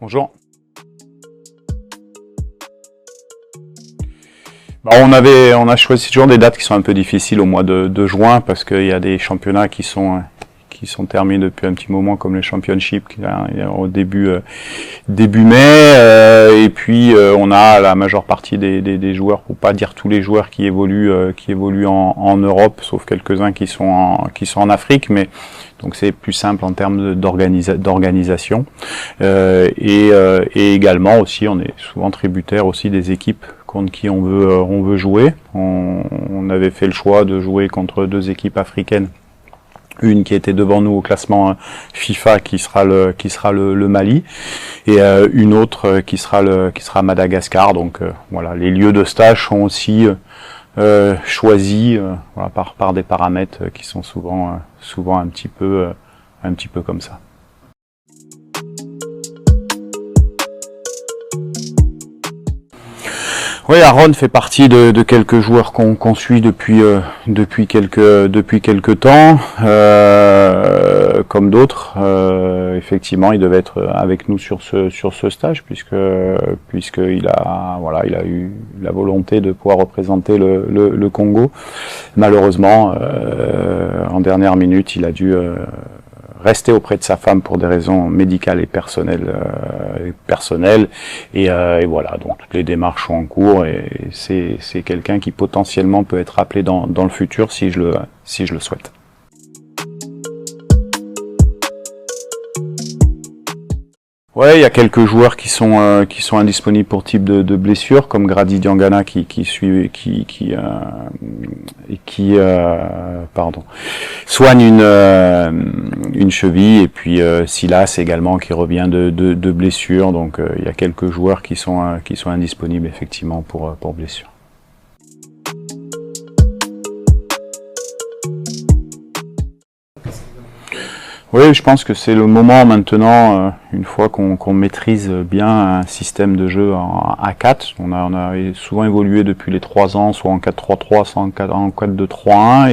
Bonjour. On a choisi toujours des dates qui sont un peu difficiles au mois de juin parce qu'il y a des championnats qui sont terminés depuis un petit moment, comme les championships au début mai, et puis on a la majeure partie des joueurs, pour pas dire tous les joueurs qui évoluent en Europe, sauf quelques-uns qui sont en Afrique, mais donc c'est plus simple en termes d'organisation, et également aussi on est souvent tributaire aussi des équipes contre qui on veut jouer. On avait fait le choix de jouer contre deux équipes africaines, une qui était devant nous au classement FIFA, qui sera le Mali, et une autre qui sera Madagascar. Donc voilà, les lieux de stage sont aussi choisis voilà, par des paramètres qui sont souvent un petit peu comme ça. Oui, Aaron fait partie de quelques joueurs qu'on suit depuis quelques temps, comme d'autres. Effectivement, il devait être avec nous sur ce stage puisqu'il a eu la volonté de pouvoir représenter le Congo. Malheureusement, en dernière minute, il a dû rester auprès de sa femme pour des raisons médicales et personnelles, et voilà, donc toutes les démarches sont en cours, et c'est quelqu'un qui potentiellement peut être appelé dans le futur si je le souhaite. Ouais, il y a quelques joueurs qui sont indisponibles pour type de blessure, comme Grady Diangana qui soigne une cheville, et puis Silas également qui revient de blessure. Donc il y a quelques joueurs qui sont indisponibles effectivement pour blessure. Oui, je pense que c'est le moment maintenant, une fois qu'on maîtrise bien un système de jeu à 4. On a souvent évolué depuis les 3 ans, soit en 4-3-3, soit en 4-2-3-1,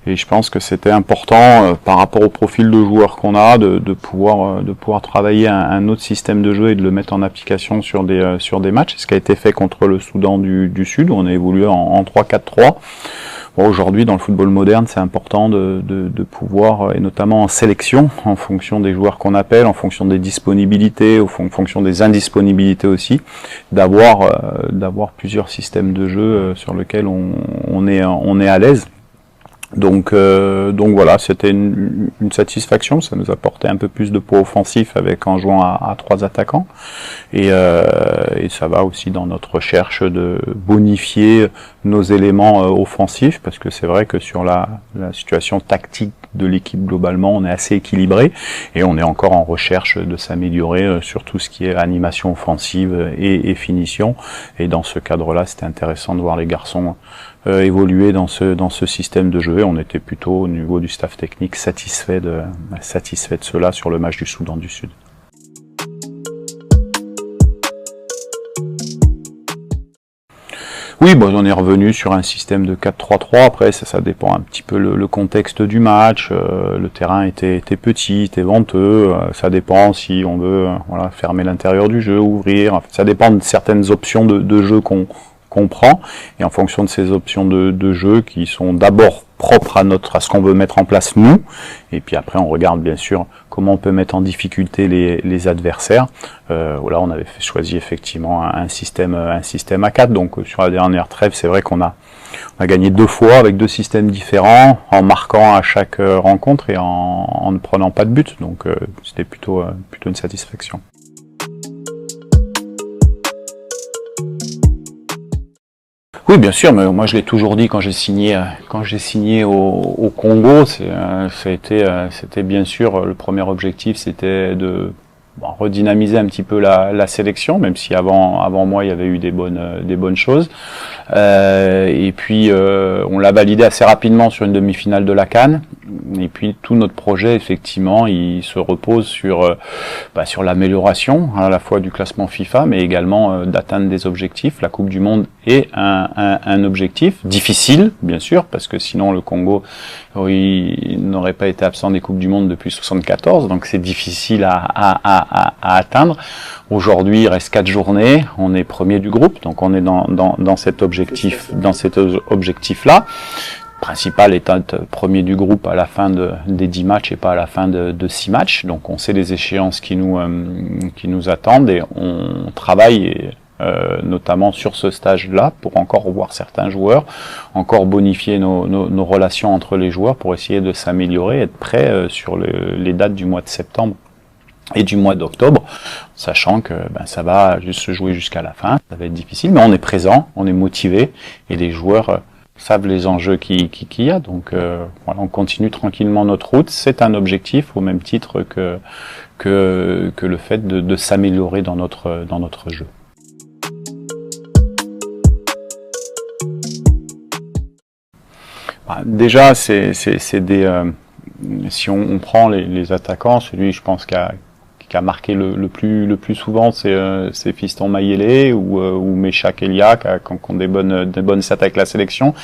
et je pense que c'était important par rapport au profil de joueurs qu'on a de pouvoir travailler un autre système de jeu et de le mettre en application sur des matchs. C'est ce qui a été fait contre le Soudan du Sud, où on a évolué en 3-4-3. Bon, aujourd'hui, dans le football moderne, c'est important de pouvoir, et notamment en sélection, en fonction des joueurs qu'on appelle, en fonction des disponibilités, en fonction des indisponibilités aussi, d'avoir plusieurs systèmes de jeu sur lesquels on est à l'aise. Donc voilà, c'était une satisfaction. Ça nous apportait un peu plus de poids offensif en jouant à 3 attaquants, et ça va aussi dans notre recherche de bonifier nos éléments offensifs, parce que c'est vrai que sur la situation tactique de l'équipe globalement, on est assez équilibré, et on est encore en recherche de s'améliorer sur tout ce qui est animation offensive et finition. Et dans ce cadre-là, c'était intéressant de voir les garçons évoluer dans ce système de jeu. On était plutôt au niveau du staff technique satisfait de cela sur le match du Soudan du Sud. Oui, bon, on est revenu sur un système de 4-3-3. Après, ça dépend un petit peu le contexte du match. Le terrain était petit, était venteux. Ça dépend si on veut fermer l'intérieur du jeu, ouvrir. Enfin, ça dépend de certaines options de jeu qu'on prend, et en fonction de ces options de jeu qui sont d'abord propres à ce qu'on veut mettre en place nous, et puis après on regarde bien sûr comment on peut mettre en difficulté les adversaires. Là on avait choisi effectivement un système à 4, donc sur la dernière trêve c'est vrai qu'on a gagné 2 fois avec 2 systèmes différents, en marquant à chaque rencontre et en ne prenant pas de but, donc c'était plutôt une satisfaction. Oui, bien sûr, mais moi je l'ai toujours dit quand j'ai signé au Congo, c'était bien sûr le premier objectif, c'était de redynamiser un petit peu la sélection, même si avant moi il y avait eu des bonnes choses. Et puis on l'a validé assez rapidement sur une demi-finale de la CAN. Et puis tout notre projet, effectivement, il se repose sur l'amélioration à la fois du classement FIFA, mais également d'atteindre des objectifs. La Coupe du Monde et un objectif difficile, bien sûr, parce que sinon le Congo n'aurait pas été absent des Coupes du Monde depuis 1974, donc c'est difficile à atteindre. Aujourd'hui, il reste 4 journées, on est premier du groupe, donc on est dans cet objectif-là. Principal étant être premier du groupe à la fin des 10 matchs et pas à la fin de 6 matchs. Donc on sait les échéances qui nous attendent et on travaille notamment sur ce stage-là pour encore revoir certains joueurs, encore bonifier nos relations entre les joueurs pour essayer de s'améliorer, être prêt sur les dates du mois de septembre et du mois d'octobre, sachant que ça va juste se jouer jusqu'à la fin, ça va être difficile, mais on est présent, on est motivé et les joueurs savent les enjeux qu'il y a, donc voilà, on continue tranquillement notre route. C'est un objectif au même titre que le fait de s'améliorer dans notre jeu. Déjà, c'est des si on prend les attaquants, celui je pense qui a marqué le plus souvent, c'est Fiston Mayele ou Meshak Elia qui ont des bonnes stats avec la sélection.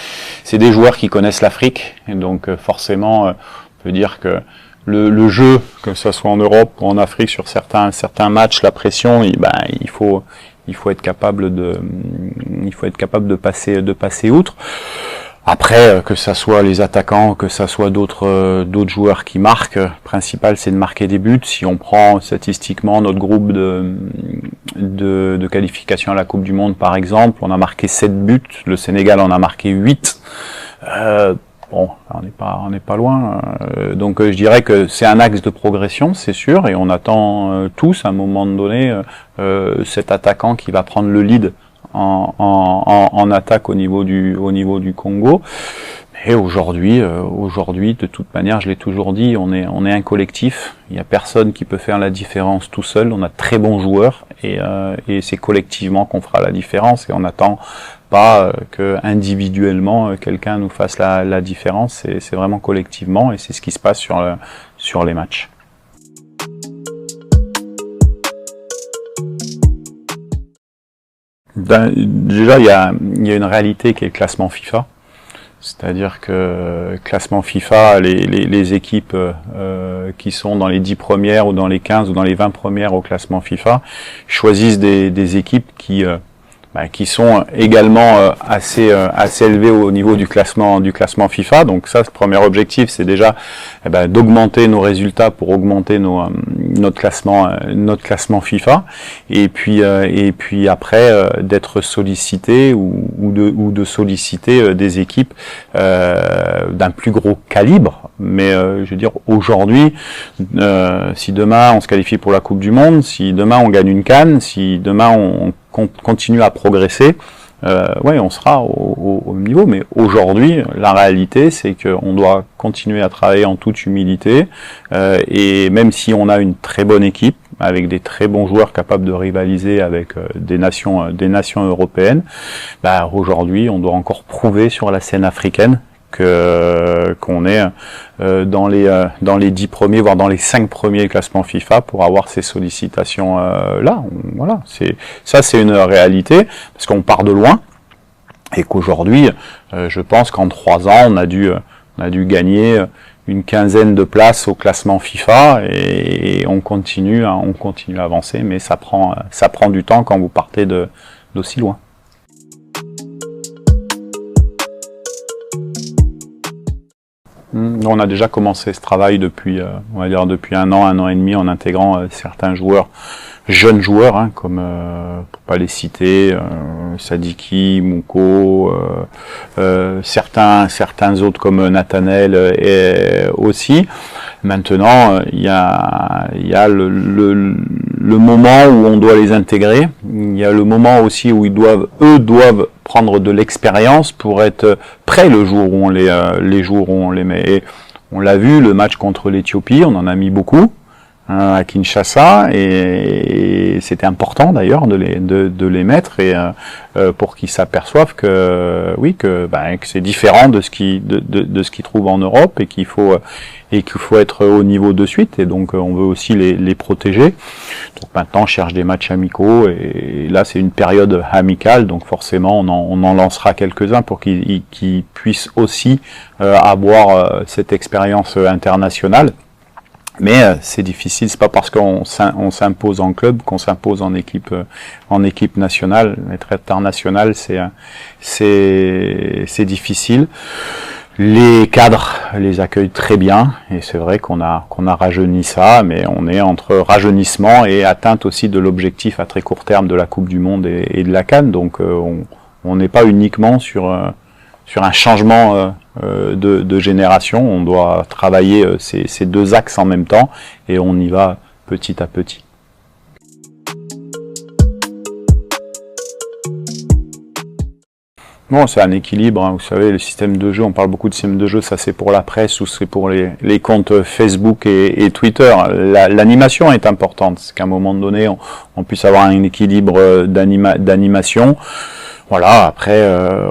C'est des joueurs qui connaissent l'Afrique, et donc forcément on peut dire que le jeu, que ce soit en Europe ou en Afrique, sur certains matchs, la pression, il faut être capable de passer outre. Après, que ça soit les attaquants, que ça soit d'autres joueurs qui marquent, le principal c'est de marquer des buts. Si on prend statistiquement notre groupe de qualification à la Coupe du Monde par exemple, on a marqué 7 buts, le Sénégal en a marqué 8. Bon, on n'est pas loin. Donc je dirais que c'est un axe de progression, c'est sûr, et on attend tous à un moment donné cet attaquant qui va prendre le lead en attaque au niveau du Congo. Et aujourd'hui, de toute manière, je l'ai toujours dit, on est un collectif. Il n'y a personne qui peut faire la différence tout seul. On a de très bons joueurs et c'est collectivement qu'on fera la différence. Et on n'attend pas que individuellement quelqu'un nous fasse la différence. C'est vraiment collectivement et c'est ce qui se passe sur les matchs. Déjà, il y a une réalité qui est le classement FIFA. C'est-à-dire que classement FIFA, les équipes qui sont dans les 10 premières ou dans les 15 ou dans les 20 premières au classement FIFA choisissent des équipes qui sont également assez élevées au niveau du classement FIFA. Donc ça, le premier objectif, c'est déjà d'augmenter nos résultats pour augmenter notre classement FIFA. Et puis après d'être sollicité ou de solliciter des équipes d'un plus gros calibre. Mais je veux dire, aujourd'hui, si demain on se qualifie pour la Coupe du Monde, si demain on gagne une CAN, si demain on continue à progresser, on sera au même niveau. Mais aujourd'hui, la réalité, c'est qu'on doit continuer à travailler en toute humilité. Et même si on a une très bonne équipe, avec des très bons joueurs capables de rivaliser avec des nations européennes, aujourd'hui, on doit encore prouver sur la scène africaine qu'on est dans les 10 premiers, voire dans les 5 premiers classements FIFA pour avoir ces sollicitations là. Voilà, c'est une réalité parce qu'on part de loin et qu'aujourd'hui, je pense qu'en 3 ans, on a dû gagner une quinzaine de places au classement FIFA et on continue à avancer, mais ça prend du temps quand vous partez d'aussi loin. On a déjà commencé ce travail depuis 1 an et demi, en intégrant certains joueurs, jeunes joueurs, comme pour pas les citer, Sadiki, Mouko, certains autres comme Nathanaël aussi. Maintenant, il y a le moment où on doit les intégrer. Il y a le moment aussi où eux doivent prendre de l'expérience pour être prêts le jour où on les met. Et on l'a vu, le match contre l'Éthiopie, on en a mis beaucoup à Kinshasa et c'était important d'ailleurs de les mettre et pour qu'ils s'aperçoivent que c'est différent de ce qu'ils trouvent en Europe et qu'il faut être au niveau de suite, et donc on veut aussi les protéger. Donc maintenant, on cherche des matchs amicaux et là, c'est une période amicale, donc forcément, on en lancera quelques-uns pour qu'ils puissent aussi avoir cette expérience internationale. Mais c'est difficile, c'est pas parce qu'on s'impose en club qu'on s'impose en équipe nationale. Être international, c'est difficile. Les cadres les accueillent très bien et c'est vrai qu'on a rajeuni ça, mais on est entre rajeunissement et atteinte aussi de l'objectif à très court terme de la Coupe du Monde et de la CAN. Donc on n'est pas uniquement sur un changement de génération. On doit travailler ces deux axes en même temps et on y va petit à petit. Bon, c'est un équilibre, hein. Vous savez, le système de jeu, on parle beaucoup de système de jeu, ça c'est pour la presse ou c'est pour les comptes Facebook et Twitter. L'animation est importante, c'est qu'à un moment donné, on puisse avoir un équilibre d'animation. Voilà, après,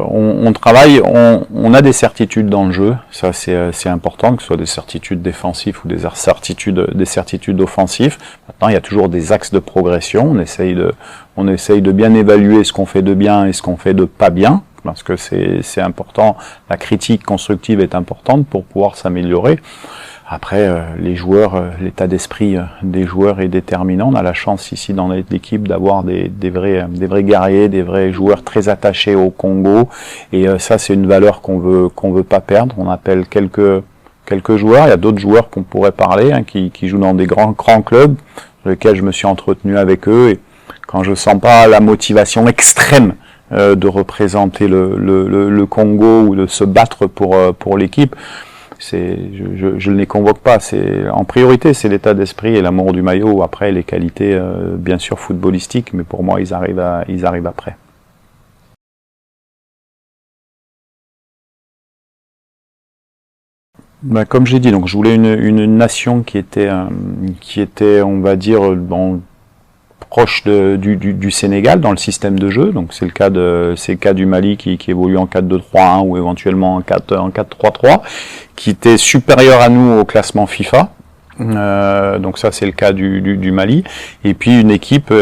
on travaille, on a des certitudes dans le jeu, ça c'est important, que ce soit des certitudes défensives ou des certitudes offensives. Maintenant, il y a toujours des axes de progression, on essaye de bien évaluer ce qu'on fait de bien et ce qu'on fait de pas bien, parce que c'est important, la critique constructive est importante pour pouvoir s'améliorer. Après, les joueurs, l'état d'esprit des joueurs est déterminant. On a la chance ici dans l'équipe d'avoir des vrais guerriers, des vrais joueurs très attachés au Congo. Et ça, c'est une valeur qu'on veut pas perdre. On appelle quelques joueurs. Il y a d'autres joueurs qu'on pourrait parler, hein, qui jouent dans des grands clubs, sur lesquels je me suis entretenu avec eux. Et quand je sens pas la motivation extrême de représenter le Congo ou de se battre pour l'équipe, je ne les convoque pas. En priorité, c'est l'état d'esprit et l'amour du maillot. Après, les qualités, bien sûr, footballistiques, mais pour moi, ils arrivent après. Ben, comme j'ai dit, donc je voulais une nation qui était, on va dire, proche du Sénégal dans le système de jeu. Donc c'est le cas du Mali qui évolue en 4-2-3-1 ou éventuellement en 4-3-3, qui était supérieur à nous au classement FIFA. Donc ça c'est le cas du Mali. Et puis une équipe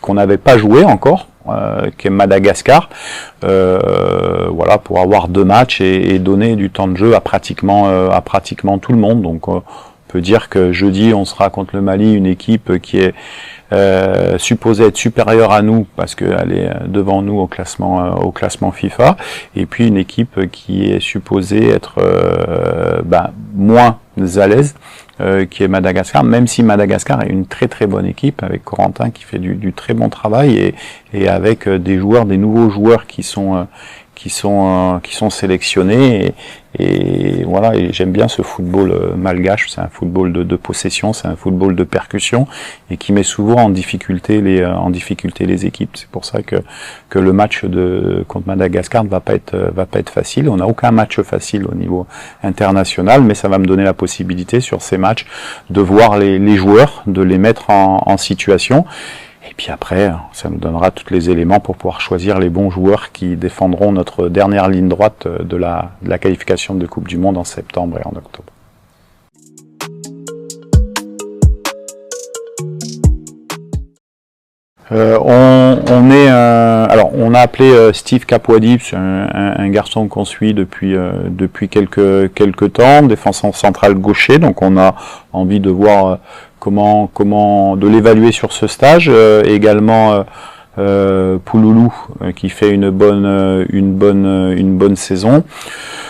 qu'on n'avait pas joué encore, qui est Madagascar, voilà, pour avoir 2 matchs et donner du temps de jeu à pratiquement tout le monde. Donc on peut dire que jeudi on sera contre le Mali, une équipe qui est supposée être supérieure à nous parce qu'elle est devant nous au classement FIFA, et puis une équipe qui est supposée être moins à l'aise, qui est Madagascar, même si Madagascar est une très très bonne équipe avec Corentin qui fait du très bon travail et avec des nouveaux joueurs qui sont sélectionnés et voilà, et j'aime bien ce football malgache. C'est un football de possession, c'est un football de percussion et qui met souvent en difficulté les équipes. C'est pour ça que le match contre Madagascar ne va pas être facile. On n'a aucun match facile au niveau international, mais ça va me donner la possibilité sur ces matchs de voir les joueurs, de les mettre en situation. Et puis après, ça nous donnera tous les éléments pour pouvoir choisir les bons joueurs qui défendront notre dernière ligne droite de la qualification de Coupe du Monde en septembre et en octobre. On a appelé Steve Kapwadi, c'est un garçon qu'on suit depuis quelques temps, défenseur central gaucher, donc on a envie de voir comment de l'évaluer sur ce stage. Également Pouloulou qui fait une bonne saison.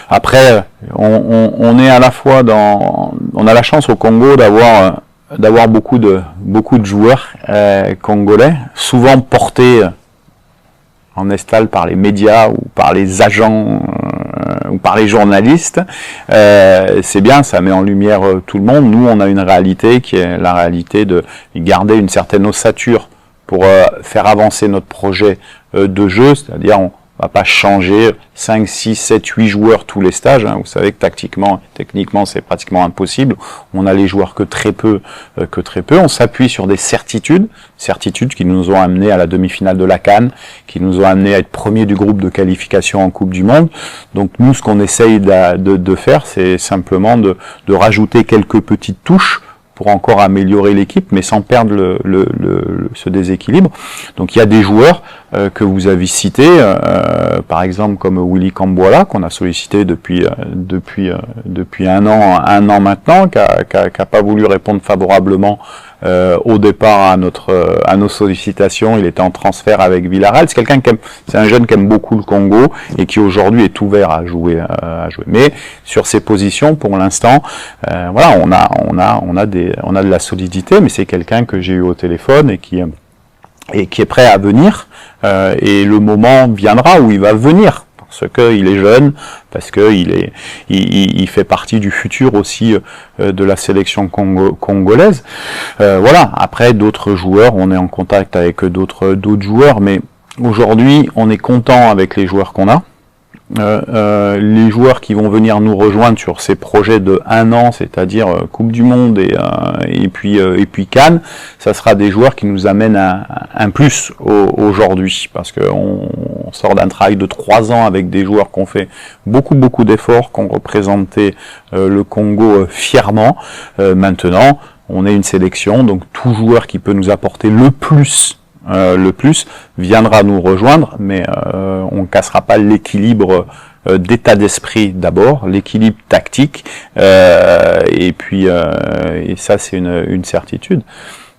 Après, on est à la fois on a la chance au Congo d'avoir beaucoup de joueurs congolais, souvent portés en estal par les médias ou par les agents ou par les journalistes. C'est bien, ça met en lumière tout le monde. Nous, on a une réalité qui est la réalité de garder une certaine ossature pour faire avancer notre projet de jeu, c'est-à-dire on va pas changer 5, 6, 7, 8 joueurs tous les stages. Vous savez que techniquement, c'est pratiquement impossible. On a les joueurs que très peu. On s'appuie sur des certitudes qui nous ont amenés à la demi-finale de la CAN, qui nous ont amenés à être premiers du groupe de qualification en Coupe du Monde. Donc nous, ce qu'on essaye de faire, c'est simplement de rajouter quelques petites touches pour encore améliorer l'équipe, mais sans perdre ce déséquilibre. Donc il y a des joueurs que vous avez cités, par exemple comme Willy Camboila, qu'on a sollicité depuis un an maintenant, qui a pas voulu répondre favorablement au départ à nos sollicitations. Il était en transfert avec Villarreal. C'est un jeune qui aime beaucoup le Congo et qui aujourd'hui est ouvert à jouer. Mais sur ses positions, pour l'instant, voilà, on a de la solidité, mais c'est quelqu'un que j'ai eu au téléphone et qui est prêt à venir. Et le moment viendra où il va venir. Parce qu'il est jeune, parce qu'il fait partie du futur aussi de la sélection congolaise. Voilà. Après, d'autres joueurs, on est en contact avec d'autres joueurs, mais aujourd'hui, on est content avec les joueurs qu'on a. Les joueurs qui vont venir nous rejoindre sur ces projets de 1 an, c'est-à-dire Coupe du Monde et puis Cannes, ça sera des joueurs qui nous amènent un plus aujourd'hui, parce qu'on sort d'un travail de 3 ans avec des joueurs qui ont fait beaucoup d'efforts, qui ont représenté le Congo fièrement. Maintenant, on est une sélection, donc tout joueur qui peut nous apporter le plus viendra nous rejoindre, mais on cassera pas l'équilibre d'état d'esprit d'abord, l'équilibre tactique, et ça c'est une certitude.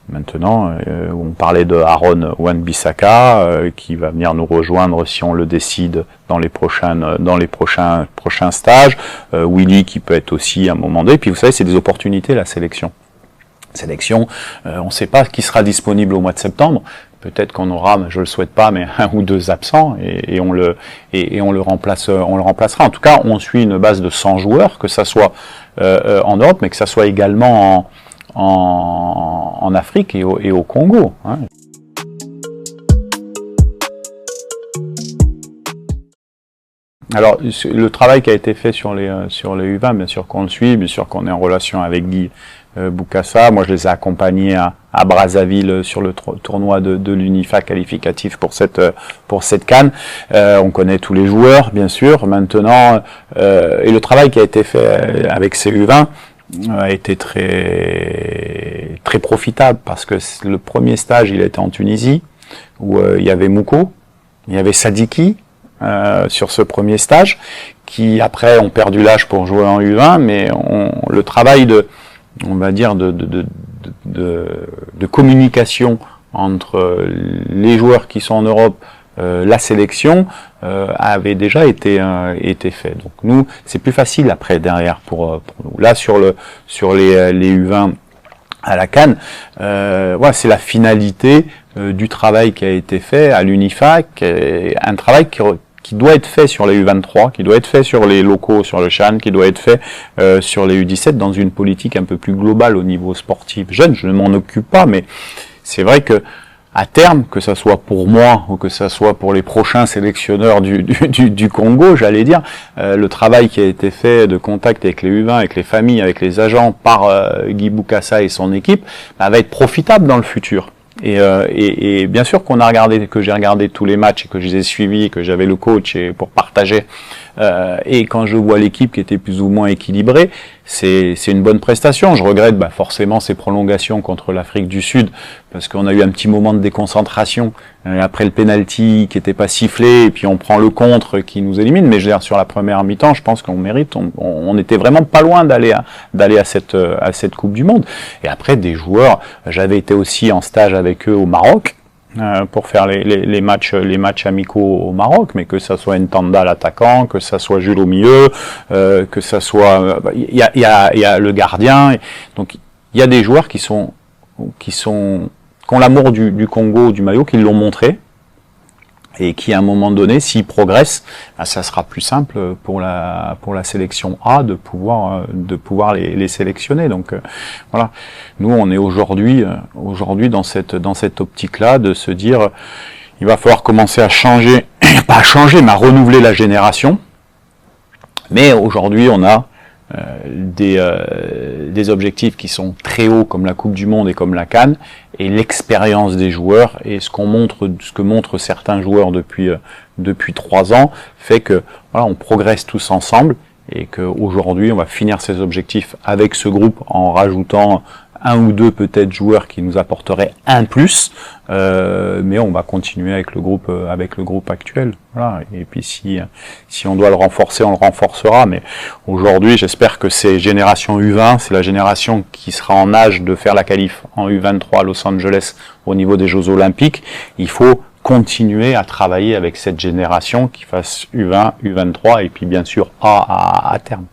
Maintenant, on parlait de Aaron Wan-Bissaka qui va venir nous rejoindre si on le décide dans les prochains stages. Willy qui peut être aussi à un moment donné. Puis vous savez, c'est des opportunités la sélection. On ne sait pas qui sera disponible au mois de septembre. Peut-être qu'on aura, je le souhaite pas, mais 1 ou 2 absents et on le remplacera. En tout cas, on suit une base de 100 joueurs, que ça soit en Europe, mais que ça soit également en Afrique et au Congo. Hein. Alors, le travail qui a été fait sur les U20, bien sûr qu'on le suit, bien sûr qu'on est en relation avec Guy Bukassa. Moi, je les ai accompagnés à Brazzaville sur le tournoi de l'UNIFA qualificatif pour cette CAN. On connaît tous les joueurs, bien sûr. Maintenant, et le travail qui a été fait avec ces U20 a été très profitable, parce que le premier stage, il était en Tunisie, où il y avait Mouko, il y avait Sadiki, sur ce premier stage, qui après ont perdu l'âge pour jouer en U20, mais le travail de communication entre les joueurs qui sont en Europe, la sélection, avait déjà été fait. Donc nous, c'est plus facile après derrière pour nous. Là sur les U20 à la CAN, voilà, c'est la finalité du travail qui a été fait à l'UNIFA, un travail qui doit être fait sur les U23, qui doit être fait sur les locaux, sur le CHAN, qui doit être fait sur les U17, dans une politique un peu plus globale au niveau sportif jeune. Je ne m'en occupe pas, mais c'est vrai que à terme, que ça soit pour moi ou que ça soit pour les prochains sélectionneurs du Congo, j'allais dire, le travail qui a été fait de contact avec les U20, avec les familles, avec les agents par Guy Bukassa et son équipe, va être profitable dans le futur. Et bien sûr que j'ai regardé tous les matchs et que je les ai suivis, et que j'avais le coach pour partager. Et quand je vois l'équipe qui était plus ou moins équilibrée, c'est une bonne prestation. Je regrette forcément ces prolongations contre l'Afrique du Sud, parce qu'on a eu un petit moment de déconcentration après le penalty qui n'était pas sifflé, et puis on prend le contre qui nous élimine. Mais je veux dire, sur la première mi-temps, je pense qu'on mérite. On était vraiment pas loin d'aller à cette Coupe du Monde. Et après, des joueurs, j'avais été aussi en stage avec eux au Maroc, pour faire les matchs amicaux au Maroc, mais que ça soit Ntanda l'attaquant, que ça soit Jules au milieu, que ça soit il y a le gardien. Donc il y a des joueurs qui ont l'amour du Congo, du maillot, qui l'ont montré, et qui à un moment donné, s'ils progressent, ça sera plus simple pour la sélection A de pouvoir les sélectionner. Donc voilà, nous on est aujourd'hui dans cette optique-là de se dire, il va falloir commencer à changer, pas à changer, mais à renouveler la génération. Mais aujourd'hui on a des objectifs qui sont très hauts, comme la Coupe du Monde et comme la CAN, et l'expérience des joueurs et ce que montrent certains joueurs depuis 3 ans fait que voilà, on progresse tous ensemble, et qu'aujourd'hui on va finir ces objectifs avec ce groupe en rajoutant un ou deux peut-être joueurs qui nous apporteraient un plus, mais on va continuer avec le groupe actuel. Voilà. Et puis si on doit le renforcer, on le renforcera. Mais aujourd'hui, j'espère que ces générations U20, c'est la génération qui sera en âge de faire la qualif en U23 à Los Angeles au niveau des Jeux Olympiques. Il faut continuer à travailler avec cette génération qui fasse U20, U23 et puis bien sûr A à terme.